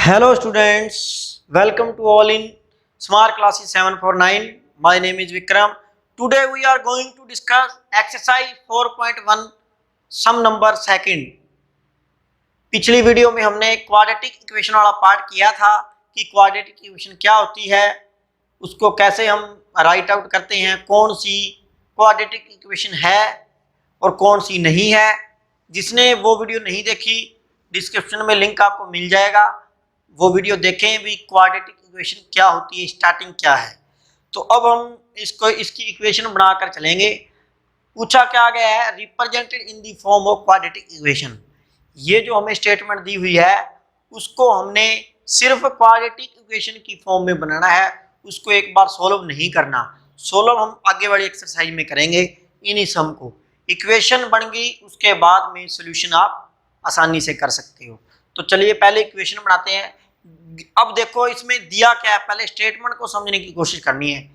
Hello students, welcome to all in Smart Classes 749. My name is Vikram. Today we are going to discuss exercise 4.1 sum number second. पिछली video में हमने quadratic equation वाला part किया था कि quadratic equation क्या होती है, उसको कैसे हम राइट आउट करते हैं, कौन सी क्वाड्रेटिक इक्वेशन है और कौन सी नहीं है। जिसने वो वीडियो नहीं देखी, डिस्क्रिप्शन में लिंक आपको मिल जाएगा, वो वीडियो देखें भी क्वाड्रेटिक इक्वेशन क्या होती है, स्टार्टिंग क्या है। तो अब हम इसकी इक्वेशन बनाकर चलेंगे। पूछा क्या गया है, represented in the form of quadratic equation. ये जो हमें स्टेटमेंट दी हुई है उसको हमने सिर्फ क्वाड्रेटिक इक्वेशन की फॉर्म में बनाना है, उसको एक बार सोल्व नहीं करना। सोल्व हम आगे वाली एक्सरसाइज में करेंगे। इन्हीं सम को इक्वेशन बन गई, उसके बाद में सॉल्यूशन आप आसानी से कर सकते हो। तो चलिए पहले इक्वेशन बनाते हैं। अब देखो इसमें दिया क्या है, पहले स्टेटमेंट को समझने की कोशिश करनी है।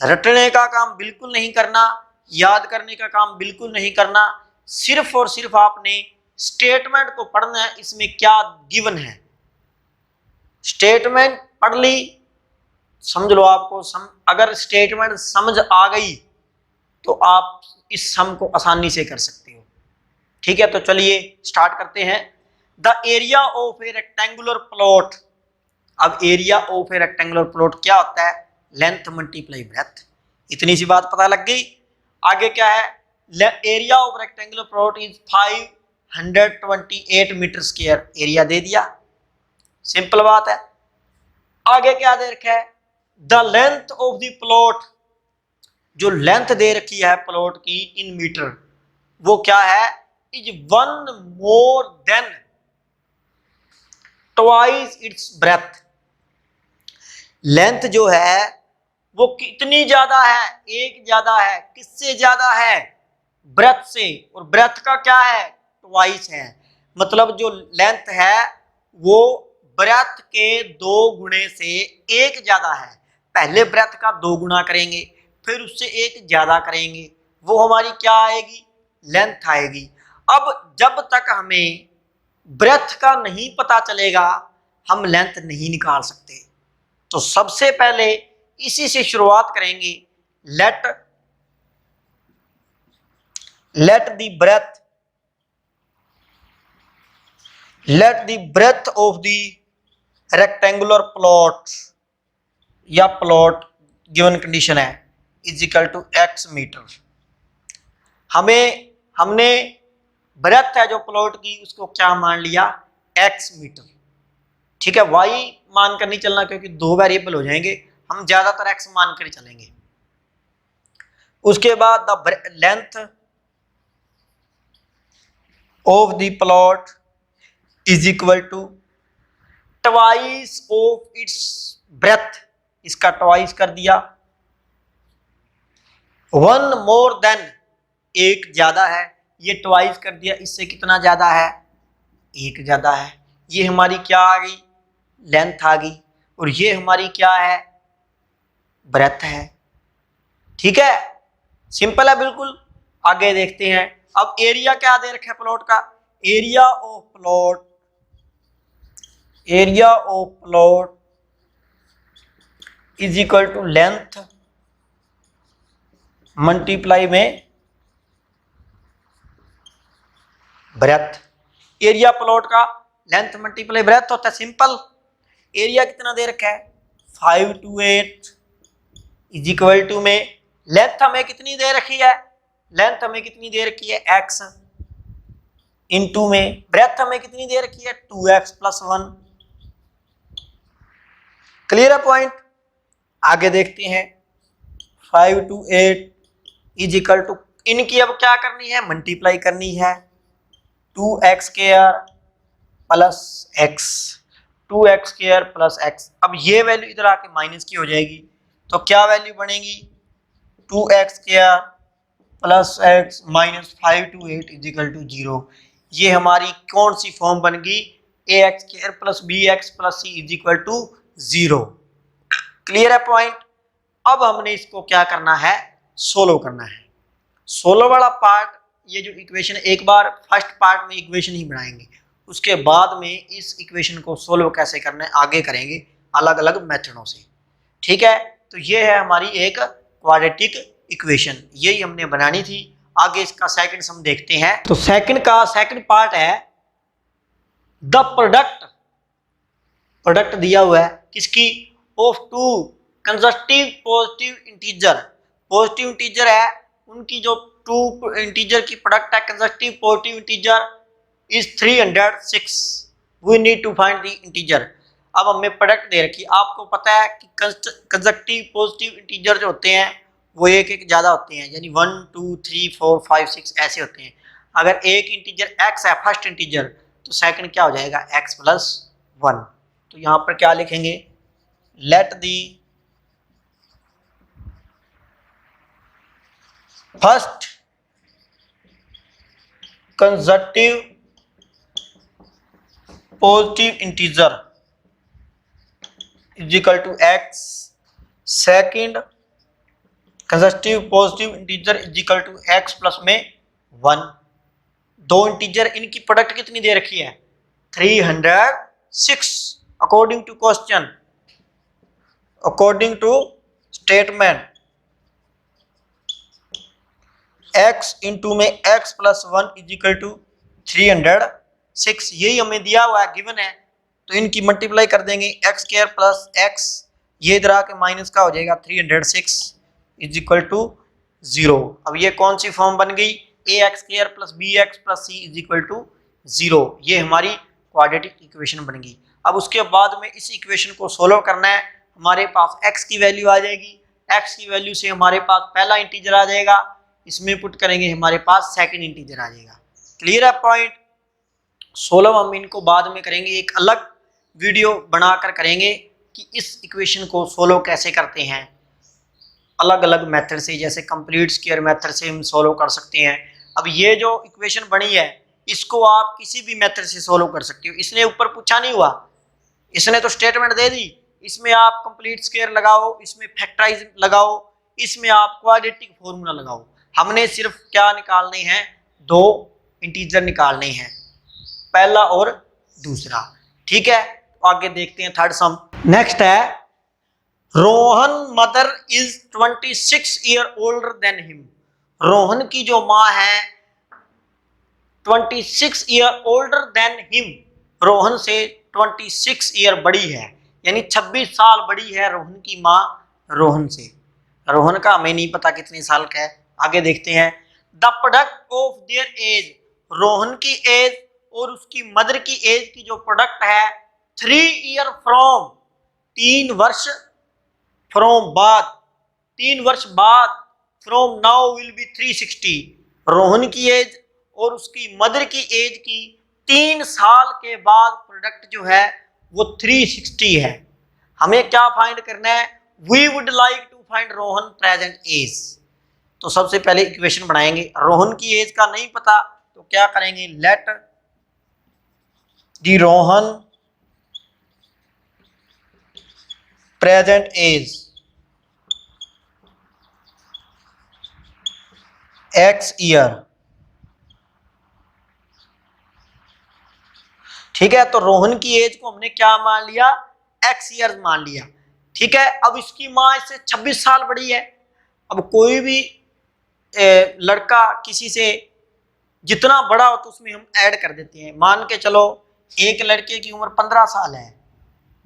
रटने का काम बिल्कुल नहीं करना, याद करने का काम बिल्कुल नहीं करना, सिर्फ और सिर्फ आपने स्टेटमेंट को पढ़ना है। इसमें क्या गिवन है, स्टेटमेंट पढ़ ली, समझ लो। आपको अगर स्टेटमेंट समझ आ गई तो आप इस सम को आसानी से कर सकते हो। ठीक है, तो चलिए स्टार्ट करते हैं। The area of a rectangular plot. अब area of a rectangular plot क्या होता है, लेंथ मल्टीप्लाई ब्रेथ। इतनी सी बात पता लग गई। आगे क्या है, area of rectangular plot is 528 metre square. Area दे दिया, सिंपल बात है। आगे क्या दे रखा है, the length of the plot. जो लेंथ दे रखी है प्लॉट की इन मीटर, वो क्या है, is 1 more than twice its breadth. Length जो है वो कितनी ज्यादा है, एक ज्यादा है। किससे ज्यादा है, ब्रेथ से। और ब्रेथ का क्या है, ट्वाइस है। मतलब जो लेंथ है वो ब्रेथ के 2 गुणे से एक ज्यादा है। पहले ब्रेथ का 2 गुना करेंगे, फिर उससे एक ज्यादा करेंगे, वो हमारी क्या आएगी, लेंथ आएगी। अब जब तक हमें ब्रेथ का नहीं पता चलेगा हम लेंथ नहीं निकाल सकते। तो सबसे पहले इसी से शुरुआत करेंगे। Let the breadth of the rectangular plot या प्लॉट गिवन कंडीशन है is equal to x metre. हमने ब्रेथ है जो प्लॉट की उसको क्या मान लिया, x मीटर। ठीक है, y मान कर नहीं चलना क्योंकि 2 वेरिएबल हो जाएंगे, हम ज्यादातर x मान कर ही चलेंगे। उसके बाद the length of the plot is equal to twice of its breadth. इसका ट्वाइस कर दिया। 1 मोर देन, एक ज्यादा है, ये ट्वाइस कर दिया। इससे कितना ज्यादा है, एक ज्यादा है। ये हमारी क्या आ गई, लेंथ आ गई। और ये हमारी क्या है, ब्रेथ है। ठीक है, सिंपल है बिल्कुल। आगे देखते हैं। अब एरिया क्या दे रखा है प्लॉट का, area of plot is equal to length multiply में ब्रेथ। एरिया प्लॉट का लेंथ मल्टीप्लाई ब्रेथ होता है, सिंपल। एरिया कितना दे रखा है, 528 इज इक्वल टू में लेंथ हमें कितनी दे रखी है, लेंथ हमें कितनी दे रखी है, x इनटू में ब्रेथ हमें कितनी दे रखी है, 2x प्लस 1। क्लियर है पॉइंट। आगे देखते हैं। 528 इज इक्वल टू, इनकी अब क्या करनी है, मल्टीप्लाई करनी है। 2x square plus x, 2x square plus x। अब ये वैल्यू इधर आके माइनस की हो जाएगी, तो क्या वैल्यू बनेगी, 2x square plus x minus 528 is equal to 0। ये हमारी कौन सी फॉर्म बन गई, ax square plus bx plus c is equal to 0। Clear है पॉइंट। अब हमने इसको क्या करना है, सोल्व करना है। सोल्व वाला पार्ट, ये जो इक्वेशन, एक बार फर्स्ट पार्ट में इक्वेशन ही बनाएंगे, उसके बाद में इस इक्वेशन को सोल्व कैसे करना है आगे करेंगे अलग अलग मेथडों से। ठीक है, तो ये है हमारी एक क्वाड्रेटिक इक्वेशन, यही हमने बनानी थी। आगे इसका सेकंड सम देखते हैं। तो सेकंड का सेकंड पार्ट है द प्रोडक्ट, प्रोडक्ट दिया हुआ है किसकी, of two consecutive positive integer, positive integer है उनकी जो टू इंटीजर की प्रोडक्ट है consecutive positive integer is 306, we need to find the integer. अब हमें प्रोडक्ट दे रखी, आपको पता है कि कंसेक्यूटिव पॉजिटिव इंटीजर जो होते हैं वो एक एक ज़्यादा होते हैं, यानी 1 2 3 4 5 6 ऐसे होते हैं। अगर एक इंटीजर x है फर्स्ट इंटीजर, तो सेकंड क्या हो जाएगा x प्लस 1। तो यहाँ पर क्या लिखेंगे, let the first consecutive positive integer is equal to x, second consecutive positive integer is equal to x plus में 1। दो इंटीजर, इनकी प्रोडक्ट कितनी दे रखी है 306 according to question, according to statement x into में x plus 1 is equal to 306, यही हमें दिया हुआ है गिवन है। तो इनकी मल्टीप्लाई कर देंगे एक्स स्क्वायर प्लस एक्स, ये इधर आके माइनस का हो जाएगा 306 इज इक्वल टू 0। अब ये कौन सी फॉर्म बन गई, A X square plus B X plus C is equal to 0, ये हमारी क्वाड्रेटिक इक्वेशन बन गई। अब उसके बाद में इस इक्वेशन को सोल्व करना है, हमारे पास x की वैल्यू आ जाएगी, x की वैल्यू से हमारे पास पहला इंटीजर आ जाएगा, इसमें पुट करेंगे हमारे पास सेकंड इंटीजर आ जाएगा। क्लियर है पॉइंट। सोल्व हम इनको बाद में करेंगे, एक अलग वीडियो बनाकर करेंगे कि इस इक्वेशन को सोल्व कैसे करते हैं अलग अलग मेथड से, जैसे कंप्लीट स्क्वायर मेथड से हम सोल्व कर सकते हैं। अब ये जो इक्वेशन बनी है इसको आप किसी भी मेथड से सोल्व कर सकते हो, इसने ऊपर पूछा नहीं हुआ, इसने तो स्टेटमेंट दे दी, इसमें आप कंप्लीट स्क्वायर लगाओ, इसमें फैक्टराइज लगाओ, इसमें आप क्वाड्रेटिक फॉर्मूला लगाओ। हमने सिर्फ क्या निकालने हैं, दो इंटीजर निकालने हैं, पहला और दूसरा। ठीक है, तो आगे देखते हैं थर्ड सम। नेक्स्ट है Rohan mother is 26 year older than him, Rohan की जो माँ है 26 year older than him, Rohan से 26 ईयर बड़ी है, यानी 26 साल बड़ी है रोहन की माँ रोहन से। रोहन का हमें नहीं पता कितने साल का है, आगे देखते हैं। The product of their age, Rohan की एज और उसकी मदर की एज की जो प्रोडक्ट है 3 ईयर फ्रॉम, 3 वर्ष, फ्रॉम बाद, 3 वर्ष बाद, from now will be 360, Rohan की एज और उसकी मदर की एज की 3 साल के बाद प्रोडक्ट जो है वो 360 है। हमें क्या फाइंड करना है, we would like to find Rohan present age. तो सबसे पहले इक्वेशन बनाएंगे, रोहन की एज का नहीं पता तो क्या करेंगे, let the Rohan present age x year. ठीक है, तो रोहन की एज को हमने क्या मान लिया, x ईयर मान लिया। ठीक है, अब इसकी माँ इससे 26 साल बड़ी है। अब कोई भी लड़का किसी से जितना बड़ा हो तो उसमें हम ऐड कर देते हैं। मान के चलो एक लड़के की उम्र 15 साल है,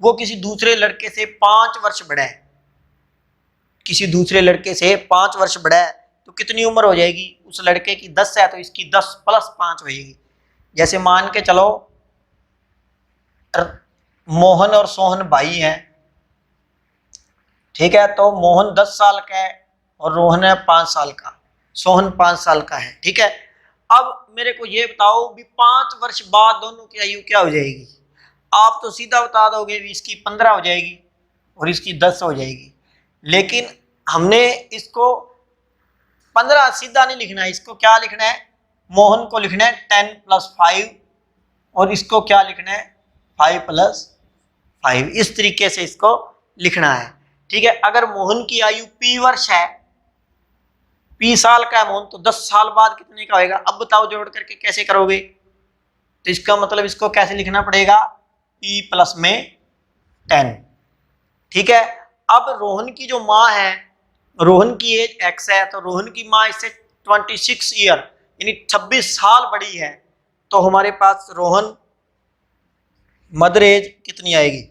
वो किसी दूसरे लड़के से 5 वर्ष बड़ा है, किसी दूसरे लड़के से 5 वर्ष बड़ा है, तो कितनी उम्र हो जाएगी, उस लड़के की 10 है तो इसकी 10 प्लस 5 होगी। जैसे मान के चलो मोहन और सोहन भाई हैं, ठीक है, तो मोहन 10 साल का है और रोहन है 5 साल का, सोहन 5 साल का है। ठीक है, अब मेरे को ये बताओ भी 5 वर्ष बाद दोनों की आयु क्या हो जाएगी। आप तो सीधा बता दोगे भी इसकी 15 हो जाएगी और इसकी 10 हो जाएगी, लेकिन हमने इसको 15 सीधा नहीं लिखना है, इसको क्या लिखना है, मोहन को लिखना है 10 + 5 और इसको क्या लिखना है 5 + 5, इस तरीके से इसको लिखना है। ठीक है, अगर मोहन की आयु p वर्ष है, p साल का है मोहन, तो 10 साल बाद कितने का होगा। अब बताओ जोड़ करके कैसे करोगे, तो इसका मतलब इसको कैसे लिखना पड़ेगा, p प्लस में 10। ठीक है, अब रोहन की जो माँ है, रोहन की एज x है, तो रोहन की माँ इससे 26 ईयर यानी 26 साल बड़ी है, तो हमारे पास रोहन मदर एज कितनी आएगी,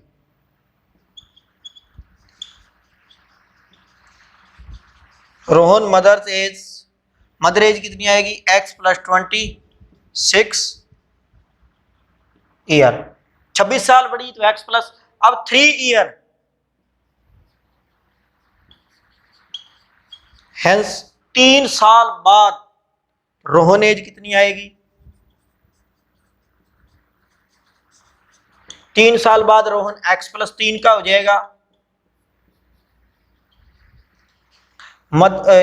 रोहन मदर एज कितनी आएगी, x प्लस 26 ईयर, 26 साल बड़ी तो x प्लस, अब 3 ईयर, हेंस 3 साल बाद रोहन एज कितनी आएगी, 3 साल बाद रोहन x प्लस 3 का हो जाएगा,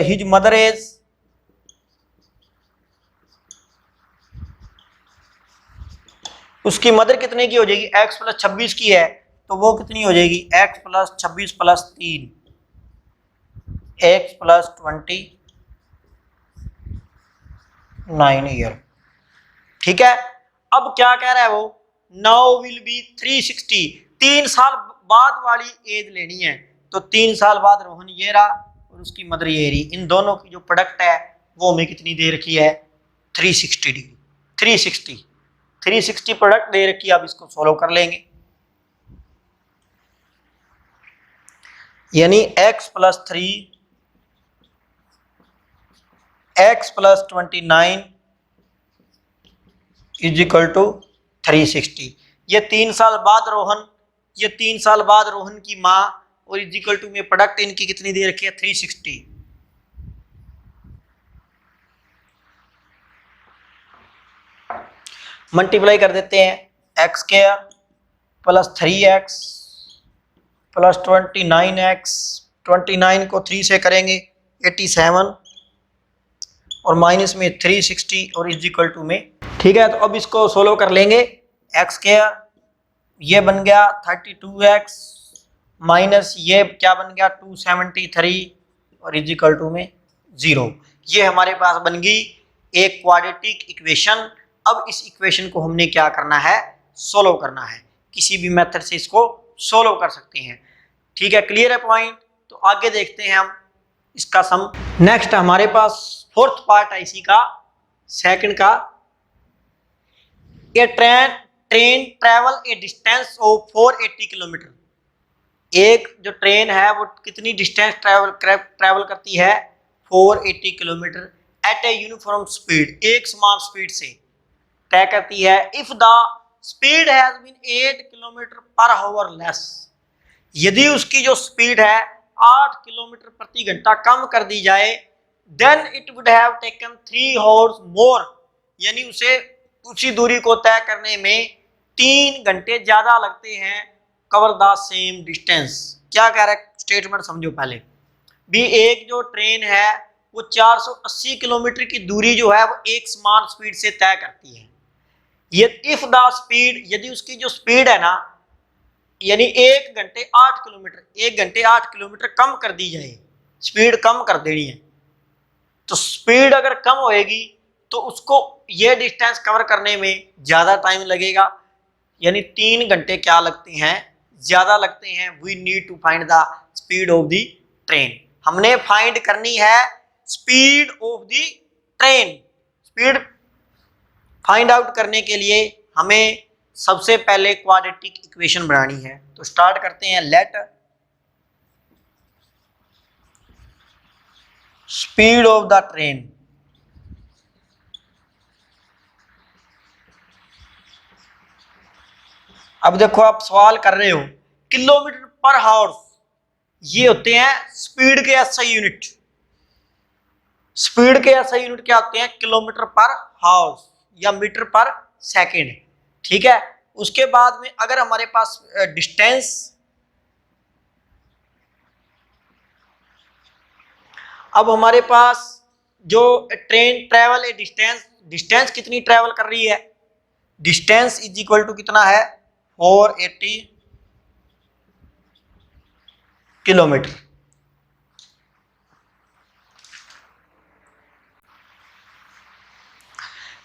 हिज मदर एज उसकी मदर कितने की हो जाएगी, x प्लस 26 की है, तो वो कितनी हो जाएगी, x plus 26 plus 3, x plus 29 year. ठीक है, अब क्या कह रहा है वो, नाउ विल बी 360, 3 साल बाद वाली एज लेनी है, तो 3 साल बाद रोहन ये रहा और उसकी मदर ये रही, इन दोनों की जो प्रोडक्ट है वो हमें कितनी दे रखी है, 360 डिग्री, 360 प्रोडक्ट दे रखी है। अब इसको सॉल्व कर लेंगे, यानी x plus 3 x plus 29 is equal to 360। ये 3 साल बाद रोहन, ये 3 साल बाद रोहन की माँ और इज इक्वल टू में प्रोडक्ट इनकी कितनी दे रखी है, 360। मल्टीप्लाई कर देते हैं, x square plus 3x plus 29x, 29 को 3 से करेंगे 87 और माइनस में 360 और इज इक्वल टू में। ठीक है, तो अब इसको सोल्व कर लेंगे, एक्स स्क्वायर ये बन गया 32x माइनस ये क्या बन गया 273 और इज इक्वल टू में 0। ये हमारे पास बन गई एक क्वाड्रेटिक इक्वेशन। अब इस इक्वेशन को हमने क्या करना है, सोल्व करना है, किसी भी मेथड से इसको सोल्व कर सकते हैं। ठीक है, क्लियर है पॉइंट, तो आगे देखते हैं हम इसका सम। नेक्स्ट हमारे पास फोर्थ पार्ट है इसी का, सेकंड का, a train travel a distance of 480 kilometre. एक जो ट्रेन है वो कितनी डिस्टेंस ट्रेवल करती है, 480 kilometre at a uniform speed, एक समान स्पीड से तय करती है। If the speed has been 8 kilometre per hour less, यदि उसकी जो स्पीड है 8 किलोमीटर प्रति घंटा कम कर दी जाए, then it would have taken 3 hours more, यानी उसे उसी दूरी को तय करने में 3 घंटे ज्यादा लगते हैं, कवर द सेम डिस्टेंस। क्या कह रहा है स्टेटमेंट समझो पहले भी, एक जो ट्रेन है वो 480 किलोमीटर की दूरी जो है वो एक समान स्पीड से तय करती है। ये इफ द स्पीड, यदि उसकी जो स्पीड है ना, यानी 1 घंटे 8 किलोमीटर, 1 घंटे 8 किलोमीटर कम कर दी जाए, स्पीड कम कर देनी है, तो स्पीड अगर कम होएगी तो उसको ये डिस्टेंस कवर करने में ज्यादा टाइम लगेगा, यानी 3 घंटे क्या लगते हैं, ज्यादा लगते हैं। We need to find the speed of the train, हमने फाइंड करनी है speed of the train. Speed find out करने के लिए हमें सबसे पहले क्वाड्रेटिक इक्वेशन बनानी है, तो स्टार्ट करते हैं। Let speed of the train, अब देखो आप सवाल कर रहे हो किलोमीटर पर हावर्स, ये होते हैं स्पीड के एसआई यूनिट। स्पीड के एसआई यूनिट क्या होते हैं, किलोमीटर पर हावर्स या मीटर पर सेकंड। ठीक है, उसके बाद में अगर हमारे पास डिस्टेंस, अब हमारे पास जो train travel a distance, distance कितनी ट्रेवल कर रही है, डिस्टेंस इज इक्वल टू कितना है 480 किलोमीटर।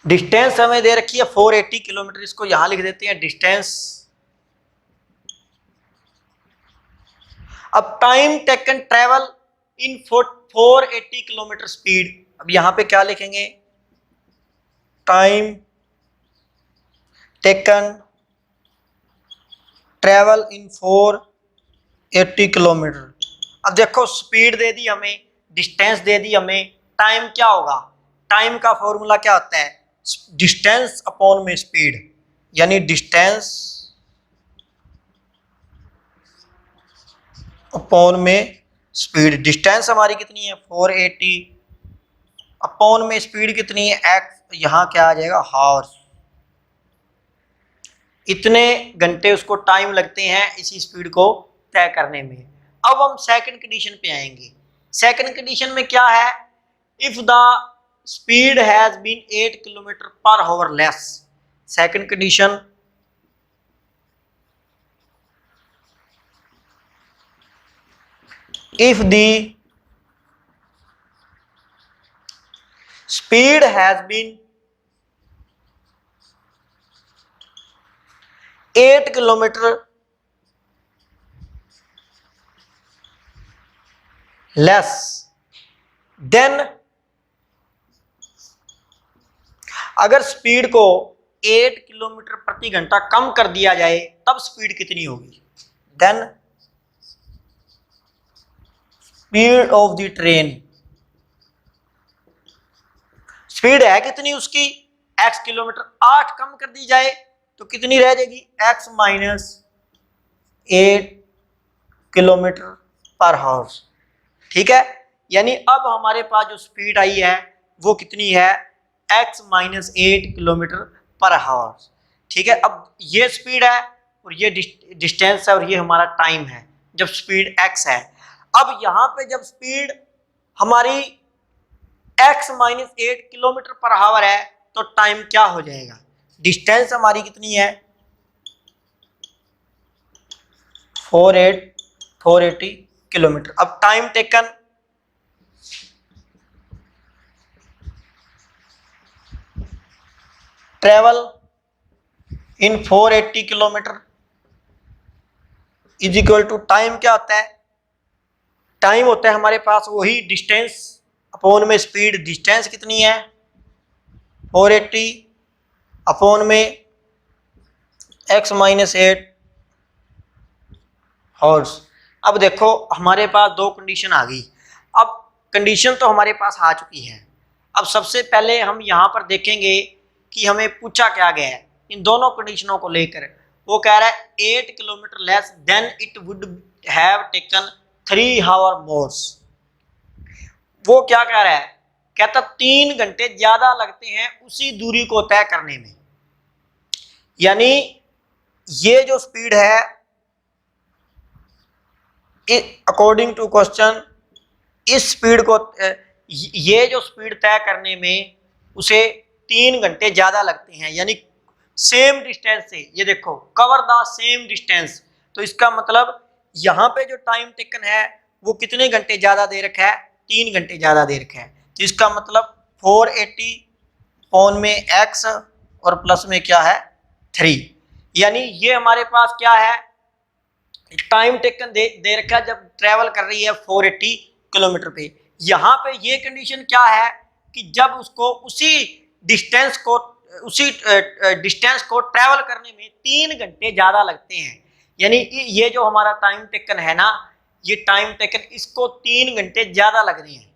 डिस्टेंस हमें दे रखी है 480 किलोमीटर, इसको यहां लिख देते हैं डिस्टेंस। अब time taken travel in 480 kilometre speed, अब यहां पे क्या लिखेंगे, time taken travel in 480 kilometre. अब देखो स्पीड दे दी हमें, डिस्टेंस दे दी हमें, टाइम क्या होगा, टाइम का फॉर्मूला क्या होता है, डिस्टेंस अपॉन में स्पीड, यानी डिस्टेंस अपॉन में स्पीड। डिस्टेंस हमारी कितनी है 480, अपॉन में स्पीड कितनी है एक्स, यहां क्या आ जाएगा हॉर्स। इतने घंटे उसको टाइम लगते हैं इसी स्पीड को तय करने में। अब हम सेकंड कंडीशन पे आएंगे। सेकंड कंडीशन में क्या है, if the speed has been 8 kilometre per hour less. Second condition, if the speed has been 8 kilometre less then, अगर स्पीड को 8 किलोमीटर प्रति घंटा कम कर दिया जाए तब स्पीड कितनी होगी, then speed of the train, speed है कितनी उसकी x किलोमीटर, 8 कम कर दी जाए तो कितनी रह जाएगी x माइनस 8 किलोमीटर पर हावर्स। ठीक है, यानी अब हमारे पास जो स्पीड आई है वो कितनी है x माइनस 8 किलोमीटर पर हावर्स। ठीक है, अब ये स्पीड है और ये डिस्टेंस है और ये हमारा टाइम है जब स्पीड x है। अब यहां पे जब स्पीड हमारी x माइनस 8 किलोमीटर पर हावर है तो टाइम क्या हो जाएगा, डिस्टेंस हमारी कितनी है 480 किलोमीटर। अब time taken, travel in 480 kilometre is equal to, time क्या होता है, टाइम होता है हमारे पास वही डिस्टेंस अपॉन में स्पीड। डिस्टेंस कितनी है 480 अपॉन में x माइनस 8 हॉर्स। अब देखो हमारे पास दो कंडीशन आ गई। अब कंडीशन तो हमारे पास आ चुकी है। अब सबसे पहले हम यहाँ पर देखेंगे कि हमें पूछा क्या गया है इन दोनों कंडीशनों को लेकर। वो कह रहा है 8 kilometre less than it would have taken 3 hour more. वो क्या कह रहा है, कहता 3 घंटे ज्यादा लगते हैं उसी दूरी को तय करने में। यानी ये जो स्पीड है अकॉर्डिंग टू क्वेश्चन, इस स्पीड को, ये जो स्पीड तय करने में उसे 3 घंटे ज्यादा लगते हैं। यानी सेम डिस्टेंस से, ये देखो कवर द सेम डिस्टेंस, तो इसका मतलब यहाँ पे जो टाइम टेकन है वो कितने घंटे ज्यादा दे रखा है, 3 घंटे ज्यादा दे रखा है। तो इसका मतलब 480 पौन में x और प्लस में क्या है 3, यानी ये हमारे पास क्या है टाइम टेकन दे रखा है जब ट्रेवल कर रही है 480 किलोमीटर पे। यहाँ पे ये कंडीशन क्या है कि जब उसको उसी डिस्टेंस को ट्रेवल करने में 3 घंटे ज्यादा लगते हैं। यानी ये जो हमारा टाइम टेकन है ना, ये टाइम टेकन इसको 3 घंटे ज्यादा लग रहे हैं।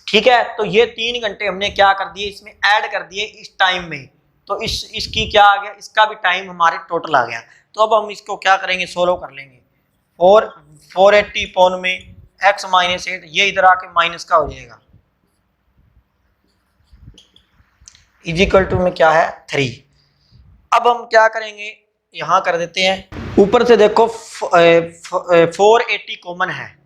ठीक है, तो ये 3 घंटे हमने क्या कर दिए इसमें ऐड कर दिए इस टाइम में, तो इसकी क्या आ गया, इसका भी टाइम हमारे टोटल आ गया। तो अब हम इसको क्या करेंगे, सोल्व कर लेंगे। 480 पौन में x माइनस 8, ये इधर आके माइनस का हो जाएगा, इज इक्वल टू में क्या है 3। अब हम क्या करेंगे, यहां कर देते हैं, ऊपर से देखो 480 कॉमन है,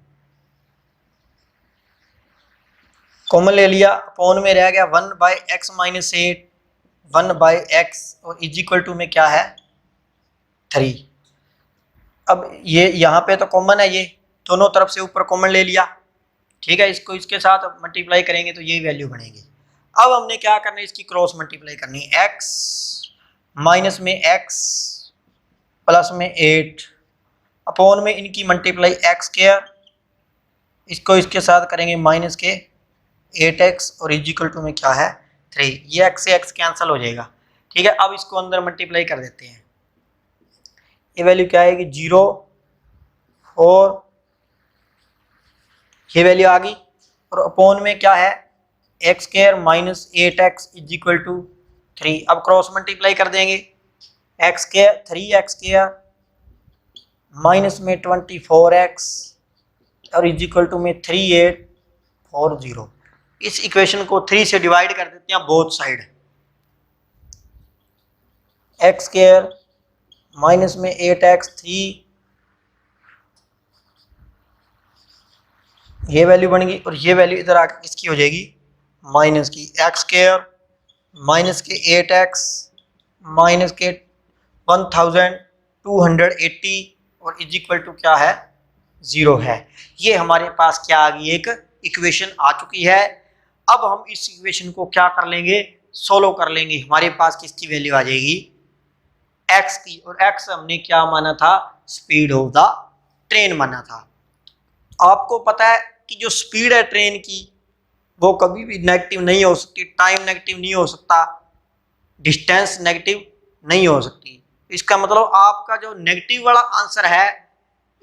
कॉमन ले लिया, पौन में रह गया 1 by x minus 8, 1 by x और इज इक्वल टू में क्या है 3। अब ये यहाँ पे तो कॉमन है, ये दोनों तरफ से ऊपर कॉमन ले लिया। ठीक है, इसको इसके साथ मल्टीप्लाई करेंगे तो यही वैल्यू बनेगी। अब हमने क्या करना है, इसकी क्रॉस मल्टीप्लाई करनी है। x माइनस में x प्लस में 8 अपॉन में इनकी मल्टीप्लाई x स्क्वायर, इसको इसके साथ करेंगे माइनस के 8x और इजिकल टू में क्या है 3। ये x से x कैंसिल हो जाएगा, ठीक है। अब इसको अंदर मल्टीप्लाई कर देते हैं। ये वैल्यू क्या आएगी 0 4, ये वैल्यू आ गई। और अपॉन में क्या है x square minus 8x is equal to 3। अब क्रॉस मल्टीप्लाई कर देंगे, x square 3x square minus में 24x और इजिकल टू में 3840। इस इक्वेशन को 3 से डिवाइड कर देते हैं both side. x square minus में 8x 3, ये वैल्यू बन गई और ये वैल्यू इधर आकर किसकी हो जाएगी माइनस की। x स्क्वायर माइनस के 8x माइनस के 1280 और इज इक्वल टू क्या है 0 है। ये हमारे पास क्या आ गई एक इक्वेशन आ चुकी है। अब हम इस इक्वेशन को क्या कर लेंगे सोल्व कर लेंगे। हमारे पास किसकी वैल्यू आ जाएगी x की, और x हमने क्या माना था स्पीड ऑफ द ट्रेन माना था। आपको पता है कि जो स्पीड है ट्रेन की वो कभी भी नेगेटिव नहीं हो सकती, टाइम नेगेटिव नहीं हो सकता, डिस्टेंस नेगेटिव नहीं हो सकती। इसका मतलब आपका जो नेगेटिव वाला आंसर है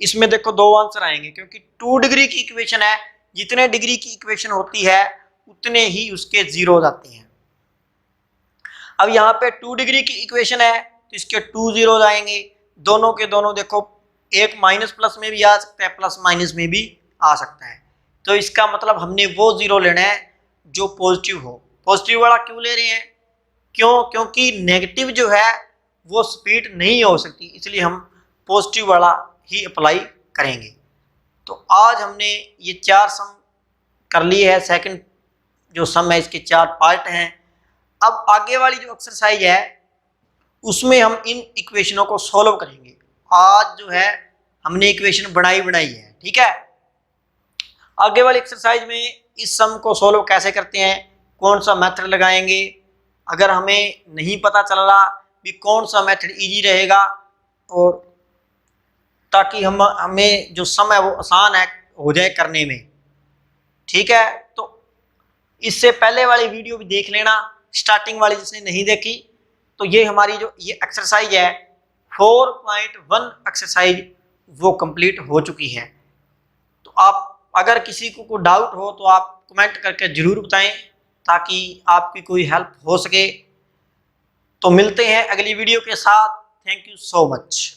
इसमें देखो 2 आंसर आएंगे, क्योंकि 2 डिग्री की इक्वेशन है, जितने डिग्री की इक्वेशन होती है उतने ही उसके जीरो आते हैं। अब यहाँ पे 2 डिग्री की इक्वेशन है तो इसके 2 जीरो आएंगे। दोनों के दोनों देखो, एक माइनस प्लस में भी आ सकता है, प्लस माइनस में भी आ सकता है। तो इसका मतलब हमने वो जीरो लेना है जो पॉजिटिव हो। पॉजिटिव वाला क्यों ले रहे हैं, क्योंकि नेगेटिव जो है वो स्पीड नहीं हो सकती, इसलिए हम पॉजिटिव वाला ही अप्लाई करेंगे। तो आज हमने ये 4 सम कर लिए है। सेकंड जो सम है इसके 4 पार्ट हैं। अब आगे वाली जो एक्सरसाइज है उसमें हम इन इक्वेशनों को सॉल्व करेंगे। आज जो है हमने इक्वेशन बनाई है, ठीक है। आगे वाली एक्सरसाइज में इस सम को सॉल्व कैसे करते हैं, कौन सा मेथड लगाएंगे, अगर हमें नहीं पता चल रहा भी कौन सा मेथड इजी रहेगा, और ताकि हमें जो सम है वो आसान है हो जाए करने में, ठीक है। तो इससे पहले वाली वीडियो भी देख लेना, स्टार्टिंग वाली जिसने नहीं देखी। तो ये हमारी जो ये एक्सरसाइज है 4.1 एक्सरसाइज वो कंप्लीट हो चुकी है। तो आप अगर किसी को डाउट हो तो आप कमेंट करके जरूर बताएं ताकि आपकी कोई हेल्प हो सके। तो मिलते हैं अगली वीडियो के साथ। Thank you so much.